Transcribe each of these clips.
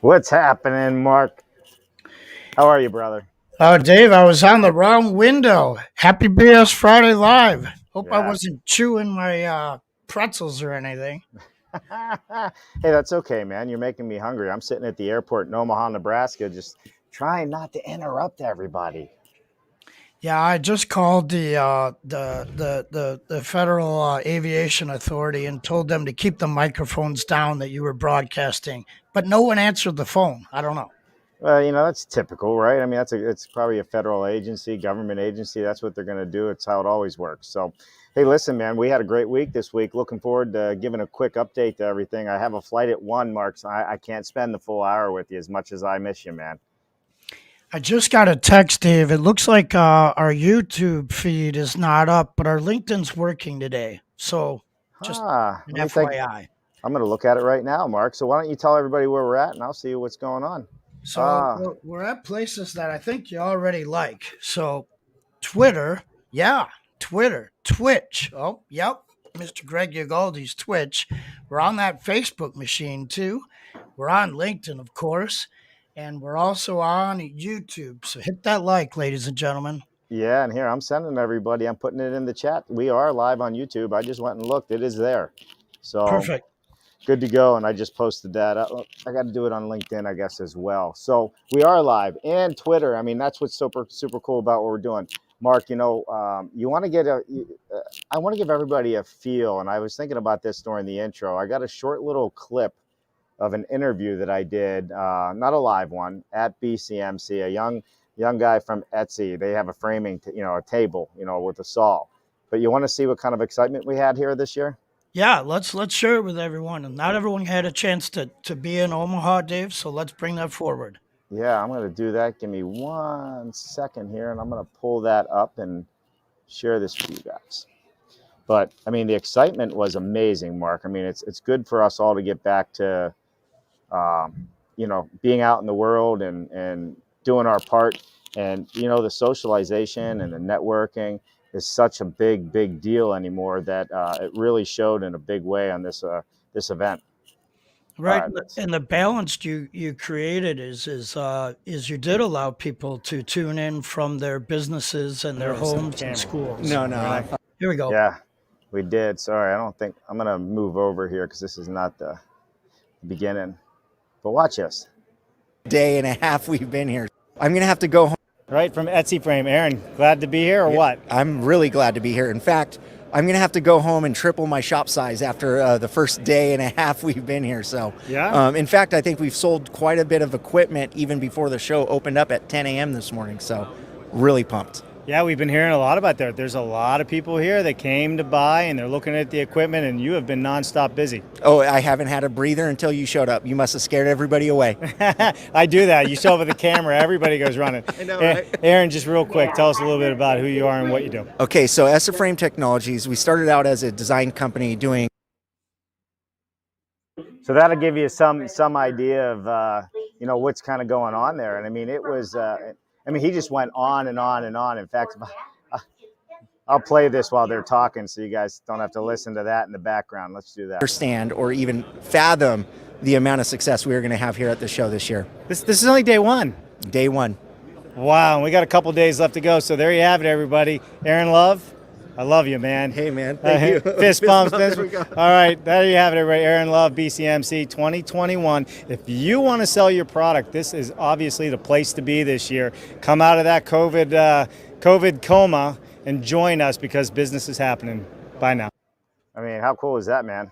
What's happening, Mark? How are you, brother? Dave, I was on the wrong window. Happy BS Friday Live. Hope I Yeah. wasn't chewing my pretzels or anything. Hey, that's okay, man. You're making me hungry. I'm sitting at the airport in Omaha, Nebraska, just trying not to interrupt everybody. Yeah, I just called the Federal Aviation Authority and told them to keep the microphones down that you were broadcasting, but no one answered the phone. I don't know. Well, that's typical, right? I mean, it's probably a federal agency, government agency. That's what they're going to do. It's how it always works. So, hey, listen, man, we had a great week this week. Looking forward to giving a quick update to everything. I have a flight at 1, Mark, so I can't spend the full hour with you as much as I miss you, man. I just got a text, Dave. It looks like our YouTube feed is not up, but our LinkedIn's working today. So just an Let me think. FYI. I'm going to look at it right now, Mark. So why don't you tell everybody where we're at, and I'll see what's going on. So Ah, we're at places that I think you already like. So Twitter, yeah, Twitter, Twitch. Oh, yep, Mr. Greg Ugaldi's Twitch. We're on that Facebook machine too. We're on LinkedIn, of course, and we're also on YouTube. So hit that like, ladies and gentlemen. yeah, and here I'm sending everybody. I'm putting it in the chat. We are live on YouTube. I just went and looked. It is there. So Perfect. good to go. And I just posted that. I got to do it on LinkedIn, I guess, as well. So we are live and Twitter. I mean, that's what's super cool about what we're doing. Mark, you want to I want to give everybody a feel. And I was thinking about this during the intro. I got a short little clip of an interview that I did, not a live one, at BCMC, a young guy from Etsy. They have a framing, a table, with a saw. But you want to see what kind of excitement we had here this year? Yeah, let's share it with everyone. And not everyone had a chance to be in Omaha, Dave. So let's bring that forward. Yeah, I'm going to do that. Give me 1 second here, and I'm going to pull that up and share this with you guys. But I mean, the excitement was amazing, Mark. I mean, it's good for us all to get back to being out in the world and doing our part. And, the socialization and the networking is such a big deal anymore that it really showed in a big way on this event. All Right, right. and the balance you created is you did allow people to tune in from their businesses and their homes and schools. No, no. Here we go. Yeah, we did. Sorry, I don't think I'm going to move over here because this is not the beginning. But watch us. Day and a half we've been here. I'm going to have to go home. Right from Etsy Frame. Aaron, glad to be here or what? I'm really glad to be here. In fact, I'm going to have to go home and triple my shop size after the first day and a half we've been here. So, yeah. In fact, I think we've sold quite a bit of equipment even before the show opened up at 10 a.m. this morning. So, really pumped. Yeah, we've been hearing a lot about that. There's a lot of people here that came to buy and they're looking at the equipment, and you have been nonstop busy. Oh, I haven't had a breather until you showed up. You must have scared everybody away. I do that. You show up with the camera, everybody goes running. I know, right? Aaron, just real quick, tell us a little bit about who you are and what you do. Okay, so Essa Frame Technologies, we started out as a design company doing. So that'll give you some idea of what's kind of going on there. And I mean, it was. He just went on and on and on. In fact, I'll play this while they're talking, so you guys don't have to listen to that in the background. Let's do that. Understand or even fathom the amount of success we are going to have here at the show this year. This is only day one. Day one. Wow, and we got a couple days left to go. So there you have it, everybody. Aaron Love, I love you, man. Hey, man. Thank you. Fist bumps. All right, there you have it, everybody. Aaron Love, BCMC 2021. If you want to sell your product, this is obviously the place to be this year. Come out of that COVID coma and join us because business is happening. Bye now. I mean, how cool is that, man?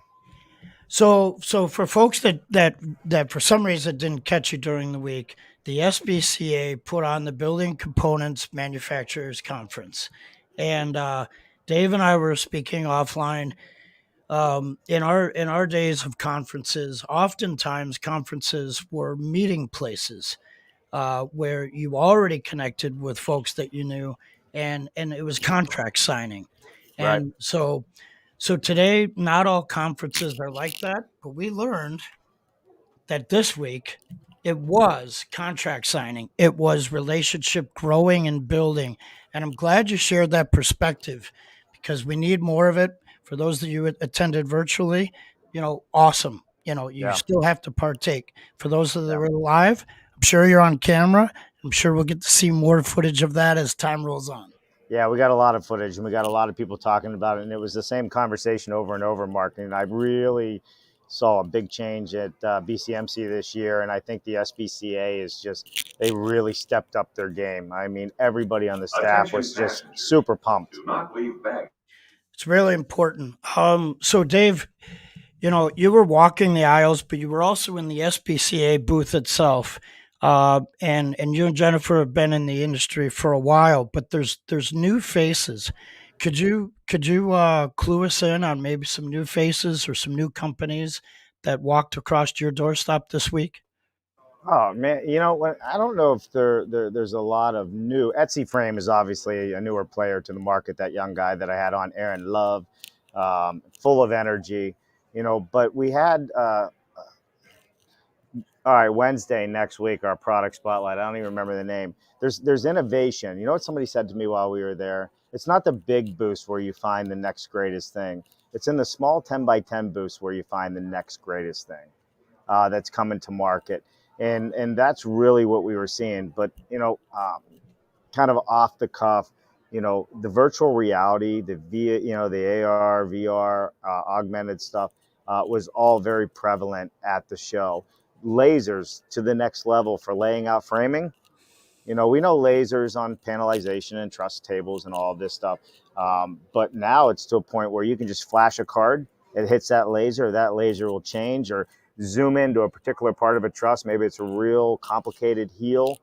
So for folks that for some reason didn't catch you during the week, the SBCA put on the Building Components Manufacturers Conference, and Dave and I were speaking offline. In our days of conferences, oftentimes conferences were meeting places where you already connected with folks that you knew, and it was contract signing. And Right. so today, not all conferences are like that, but we learned that this week it was contract signing, it was relationship growing and building. And I'm glad you shared that perspective because we need more of it. For those that you attended virtually, awesome. you Yeah. still have to partake. For those that are live, I'm sure you're on camera. I'm sure we'll get to see more footage of that as time rolls on. Yeah, we got a lot of footage and we got a lot of people talking about it. And it was the same conversation over and over, Mark. And I really saw a big change at BCMC this year. And I think the SBCA is just, they really stepped up their game. I mean, everybody on the staff was just super pumped. It's really important. So Dave, you were walking the aisles, but you were also in the SPCA booth itself. And you and Jennifer have been in the industry for a while, but there's new faces. Could you clue us in on maybe some new faces or some new companies that walked across your doorstep this week? Oh man, what? I don't know if there's a lot of new. Etsy Frame is obviously a newer player to the market. That young guy that I had on, Aaron Love, full of energy, But we had all right, Wednesday next week, our product spotlight. I don't even remember the name. There's innovation. You know what somebody said to me while we were there? It's not the big boost where you find the next greatest thing. It's in the small 10 by 10 boost where you find the next greatest thing that's coming to market. And that's really what we were seeing. But, kind of off the cuff, the virtual reality, the AR, VR, augmented stuff was all very prevalent at the show. Lasers to the next level for laying out framing. We know lasers on panelization and truss tables and all of this stuff. But now it's to a point where you can just flash a card, it hits that laser will change or zoom into a particular part of a truss. Maybe it's a real complicated heel,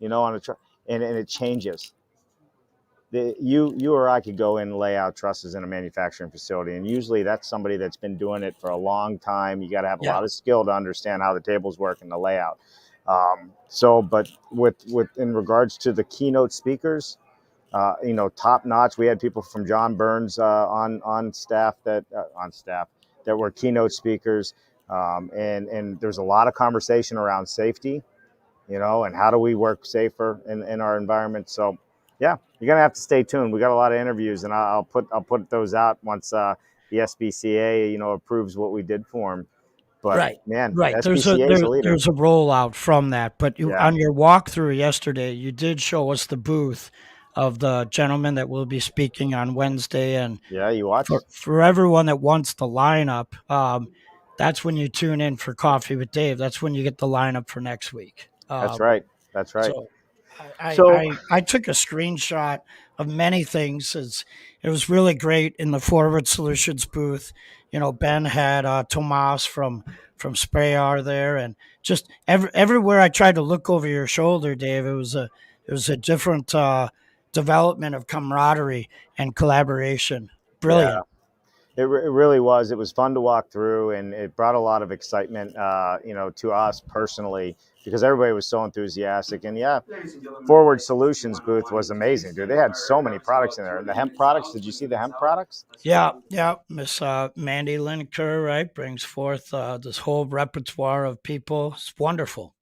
on a truss, and it changes. You or I could go in and lay out trusses in a manufacturing facility, and usually that's somebody that's been doing it for a long time. You got to have a lot of skill to understand how the tables work and the layout. But with in regards to the keynote speakers, top notch. We had people from John Burns on staff that were keynote speakers, and there's a lot of conversation around safety, and how do we work safer in our environment. So, yeah, you're gonna have to stay tuned. We got a lot of interviews, and I'll put those out once the SBCA approves what we did for them. But Right, man, right. SBCA is a leader. There's a rollout from that. But Yeah. on your walkthrough yesterday, you did show us the booth of the gentleman that will be speaking on Wednesday. And Yeah, you watched. for everyone that wants the lineup, that's when you tune in for Coffee with Dave. That's when you get the lineup for next week. That's right. That's right. So So- I took a screenshot of many things. It was really great in the Forward Solutions booth. Ben had Tomas from Sprayar there, and just everywhere I tried to look over your shoulder, Dave, it was a different development of camaraderie and collaboration. Brilliant. Yeah. It really was. It was fun to walk through, and it brought a lot of excitement, to us personally, because everybody was so enthusiastic. And yeah, Forward Solutions booth was amazing, dude. They had so many products in there. And the hemp products, did you see the hemp products? Yeah. Miss Mandy Lineker, right, brings forth this whole repertoire of people. It's wonderful.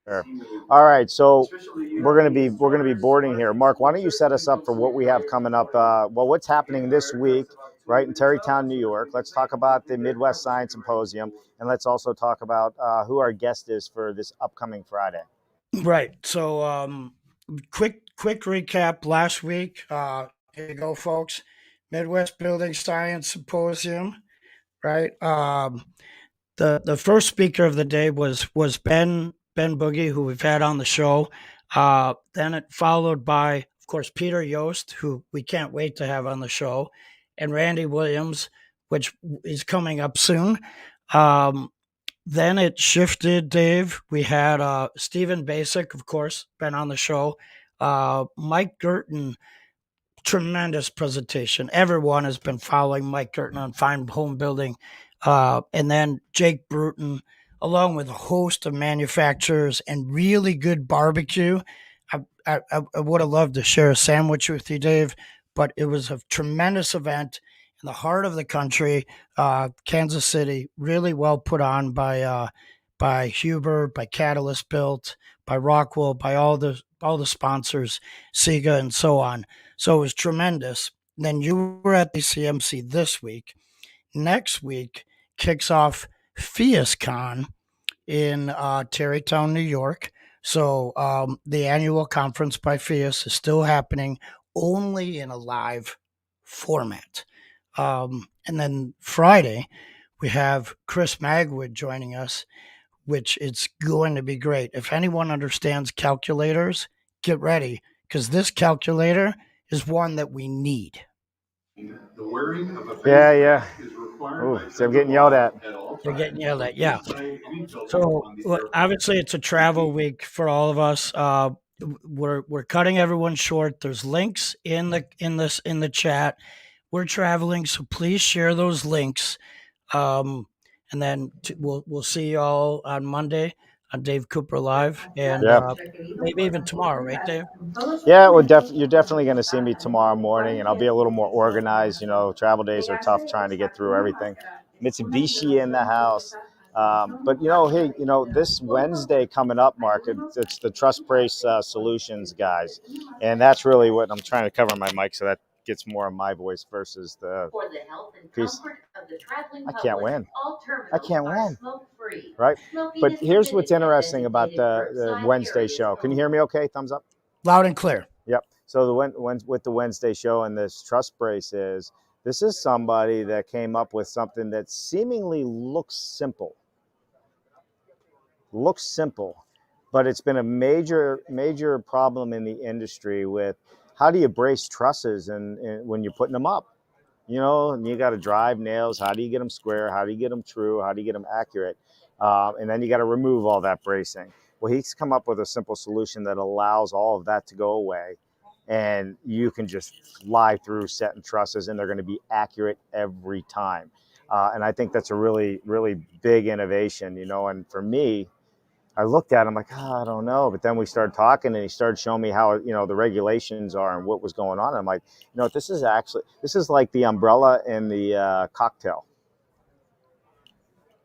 Sure. All right, so we're gonna be boarding here. Mark, why don't you set us up for what we have coming up? What's happening this week, right in Terrytown, New York? Let's talk about the Midwest Science Symposium, and let's also talk about who our guest is for this upcoming Friday. Right. So, quick recap. Last week, here you go, folks. Midwest Building Science Symposium. Right. The first speaker of the day was Ben Boogie, who we've had on the show. Then it followed by, of course, Peter Yost, who we can't wait to have on the show, and Randy Williams, which is coming up soon. Then it shifted, Dave. We had Stephen Basic, of course, been on the show. Mike Girton, tremendous presentation. Everyone has been following Mike Girton on fine home building. And then Jake Bruton, along with a host of manufacturers and really good barbecue. I would have loved to share a sandwich with you, Dave, but it was a tremendous event in the heart of the country, Kansas City, really well put on by Huber, by Catalyst Built, by Rockwell, by all the sponsors, Sega, and so on. So it was tremendous. Then you were at the BCMC this week. Next week kicks off FIASCon in Tarrytown, New York. So the annual conference by FIAS is still happening, only in a live format. And then Friday, we have Chris Magwood joining us, which it's going to be great. If anyone understands calculators, get ready, because this calculator is one that we need. Yeah. Ooh, so I'm getting yelled at. They're getting yelled at, yeah. So obviously, it's a travel week for all of us. We're cutting everyone short. There's links in the chat. We're traveling, so please share those links. And then we'll see you all on Monday on Dave Cooper Live, and maybe even tomorrow, right, Dave? Yeah, you're definitely going to see me tomorrow morning, and I'll be a little more organized. You know, travel days are tough trying to get through everything. Mitsubishi in the house. But, hey, this Wednesday coming up, Mark, it's the Trust Brace Solutions guys. And that's really what I'm trying to cover my mic so that gets more of my voice versus the piece. I can't win. Right? But here's what's interesting about the Wednesday show. Can you hear me okay? Thumbs up? Loud and clear. Yep. So with the Wednesday show and this Trust Brace this is somebody that came up with something that seemingly looks simple, but it's been a major problem in the industry with how do you brace trusses and when you're putting them up, and you got to drive nails. How do you get them square? How do you get them true? How do you get them accurate? And then you got to remove all that bracing. Well, he's come up with a simple solution that allows all of that to go away. And you can just fly through setting trusses, and they're going to be accurate every time. And I think that's a really, really big innovation, and for me, I looked at him like, I don't know. But then we started talking, and he started showing me how, the regulations are and what was going on. And I'm like, this is like the umbrella in the cocktail.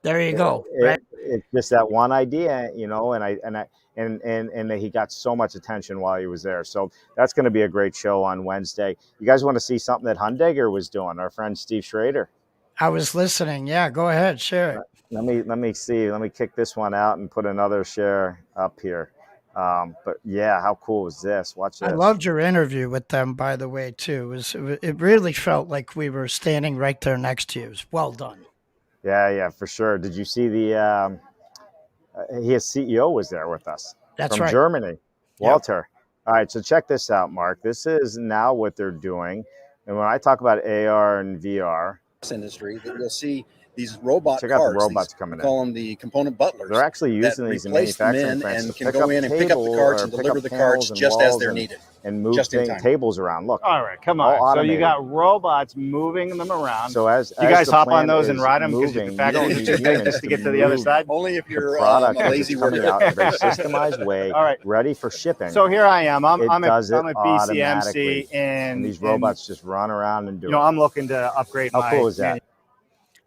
There you go. Right? It's just that one idea, and he got so much attention while he was there. So that's going to be a great show on Wednesday. You guys want to see something that Hundegger was doing? Our friend Steve Schrader. I was listening. Yeah, go ahead, share it. Let me see. Let me kick this one out and put another share up here. But yeah, how cool is this? Watch this. I loved your interview with them, by the way, too. It really felt like we were standing right there next to you. It was well done. Yeah, for sure. Did you see his CEO was there with us? That's from right. Germany, Walter. Yep. All right, so check this out, Mark. This is now what they're doing. And when I talk about AR and VR, industry, that you'll see these robot check cars. out the robots coming in. Call them the component butlers. They're actually using these in manufacturing plants and to can go in and pick up the carts and deliver the carts just as they're needed. And move tables around. Look. All right, come on. So you got robots moving them around. So as you guys hop on those and ride them because you can fact just to get to the other side? Only if you're a lazy coming out in a very systemized way, all right, ready for shipping. So here I am. I'm at BCMC, and these robots just run around and do it. I'm looking to upgrade How cool is that?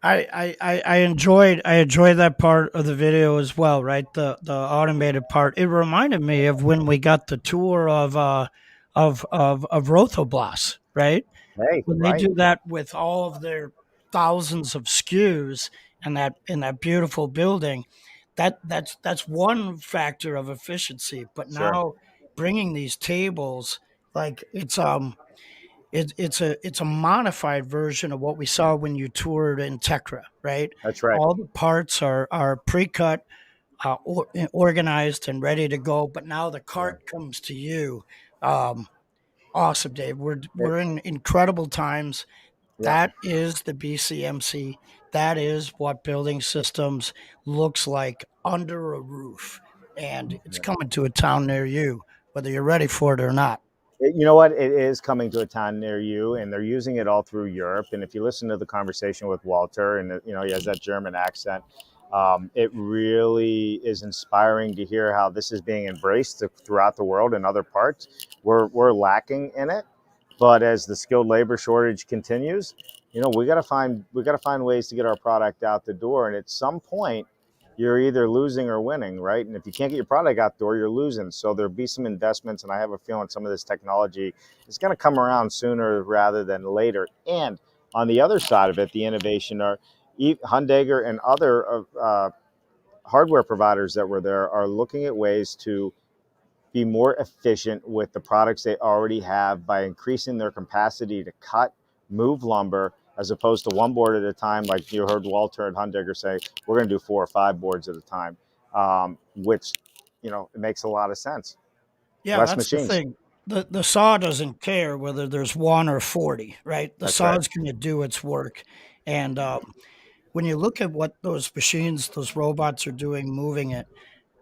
I enjoyed that part of the video as well, right? The automated part. It reminded me of when we got the tour of Rothoblas, right? Hey, when they do that with all of their thousands of SKUs and in that beautiful building, that's one factor of efficiency. But now bringing these tables, like it's a modified version of what we saw when you toured in Tekra, right? That's right. All the parts are pre-cut, organized and ready to go. But now the cart comes to you. Awesome, Dave. We're in incredible times. Yeah. That is the BCMC. That is what building systems looks like under a roof. And it's coming to a town near you, whether you're ready for it or not. You know what? It is coming to a town near you, and they're using it all through Europe. And if you listen to the conversation with Walter, and he has that German accent, it really is inspiring to hear how this is being embraced throughout the world in other parts. We're lacking in it, but as the skilled labor shortage continues, we got to find ways to get our product out the door. And at some point, you're either losing or winning, right? And if you can't get your product out the door, you're losing. So there'll be some investments, and I have a feeling some of this technology is going to come around sooner rather than later. And on the other side of it, the innovation are, Hundager and other hardware providers that were there are looking at ways to be more efficient with the products they already have by increasing their capacity to cut, move lumber, as opposed to one board at a time. Like you heard Walter and Hundager say, we're going to do 4 or 5 boards at a time, which, it makes a lot of sense. Yeah, Less that's the machines. thing. The saw doesn't care whether there's 1 or 40, right? The That's saw right. is going to do its work. And when you look at what those machines, those robots are doing, moving it,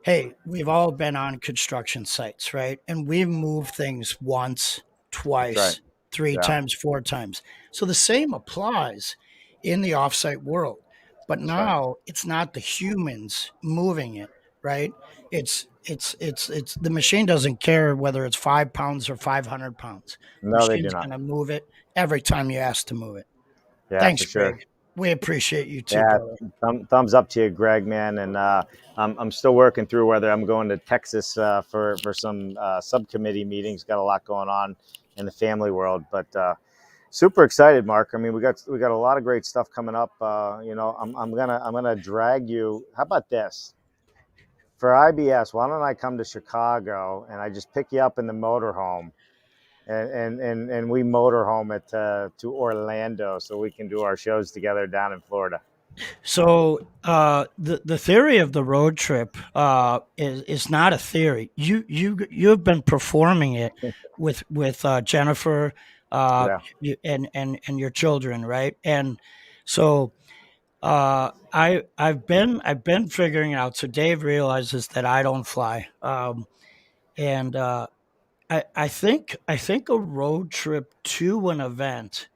hey, we've all been on construction sites, right? And we've moved things once, That's right. twice, 3 Yeah, times, 4 times. So the same applies in the offsite world. But that's right. now it's not the humans moving it, right? It's the machine doesn't care whether it's 5 pounds or 500 pounds. The No, they do machine's not. going to move it every time you ask to move it. Yeah, Thanks, for sure. Greg. We appreciate you too, Yeah, brother. thumbs up to you, Greg, man. And I'm still working through whether I'm going to Texas for some subcommittee meetings. Got a lot going on in the family world, but super excited, Mark. I mean, we got a lot of great stuff coming up. I'm gonna drag you. How about this? For IBS, why don't I come to Chicago and I just pick you up in the motorhome, and we motorhome it to Orlando so we can do our shows together down in Florida. So the theory of the road trip is not a theory. You have been performing it with Jennifer Yeah, and your children, right? And so I've been figuring out. So Dave realizes that I don't fly, and I think a road trip to an event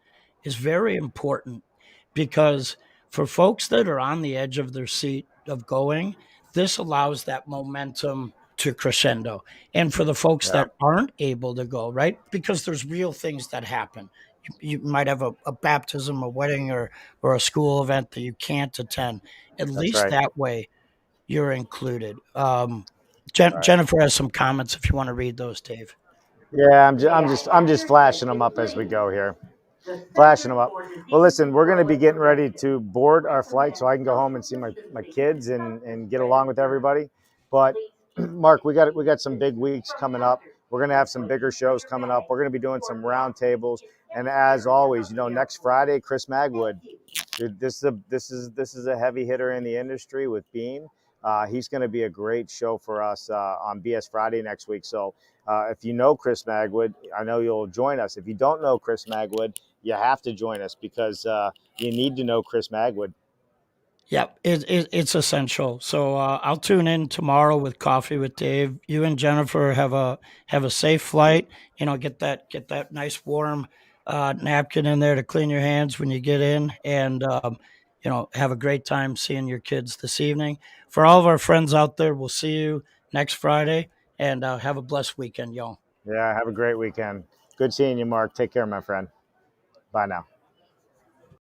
is very important because for folks that are on the edge of their seat of going, this allows that momentum to crescendo. And for the folks yeah, that aren't able to go, right? Because there's real things that happen. You might have a baptism, a wedding, or a school event that you can't attend. At that's least right. that way you're included. Right. Jennifer has some comments if you want to read those, Dave. Yeah, I'm just flashing them up as we go here. Flashing them up. Well, listen, we're going to be getting ready to board our flight so I can go home and see my kids and get along with everybody. But Mark, we got some big weeks coming up. We're going to have some bigger shows coming up. We're going to be doing some round tables, and as always, next Friday, Chris Magwood. Dude, this is a heavy hitter in the industry with Beam. He's going to be a great show for us on BS Friday next week. So if you know Chris Magwood, I know you'll join us. If you don't know Chris Magwood, you have to join us because you need to know Chris Magwood. Yep, it's essential. So I'll tune in tomorrow with Coffee with Dave. You and Jennifer have a safe flight. Get that nice warm napkin in there to clean your hands when you get in, and have a great time seeing your kids this evening. For all of our friends out there, we'll see you next Friday, and have a blessed weekend, y'all. Yeah, have a great weekend. Good seeing you, Mark. Take care, my friend. Bye now.